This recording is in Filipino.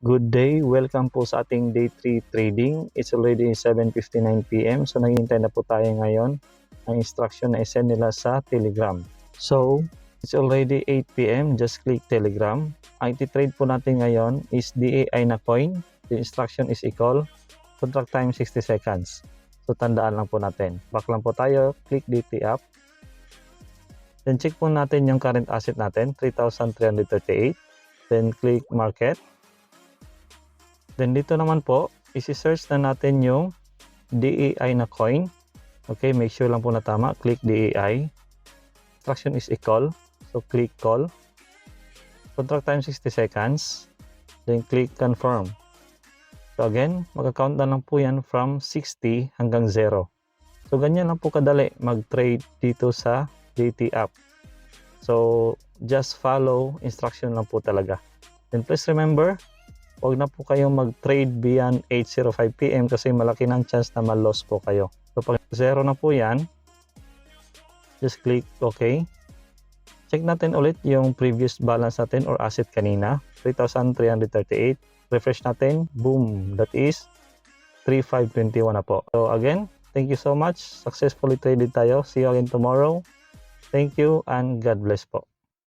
Good day, welcome po sa ating day 3 trading. It's already 7:59 PM. So naghihintay na po tayo ngayon ang instruction na isend nila sa Telegram. So it's already 8 PM, just click Telegram. Ang iti-trade po natin ngayon is DAI na coin. The instruction is equal, contract time 60 seconds. So tandaan lang po natin. Back lang po tayo, click DT app. Then check po natin yung current asset natin, 3,338. Then click market. Then dito naman po, isi-search na natin yung DAI na coin. Okay, make sure lang po na tama. Click DAI. Instruction is equal. So click call. Contract time 60 seconds. Then click confirm. So again, mag-countdown lang po yan from 60 hanggang 0. So ganyan lang po kadali mag-trade dito sa DT app. So just follow instruction lang po talaga. Then please remember, huwag na po kayong mag-trade beyond 8:05 PM kasi malaki ng chance na ma-loss po kayo. So pag 0 na po yan, just click OK. Check natin ulit yung previous balance natin or asset kanina, 3,338. Refresh natin, boom, that is 3,521 na po. So again, thank you so much. Successfully traded tayo. See you again tomorrow. Thank you and God bless po.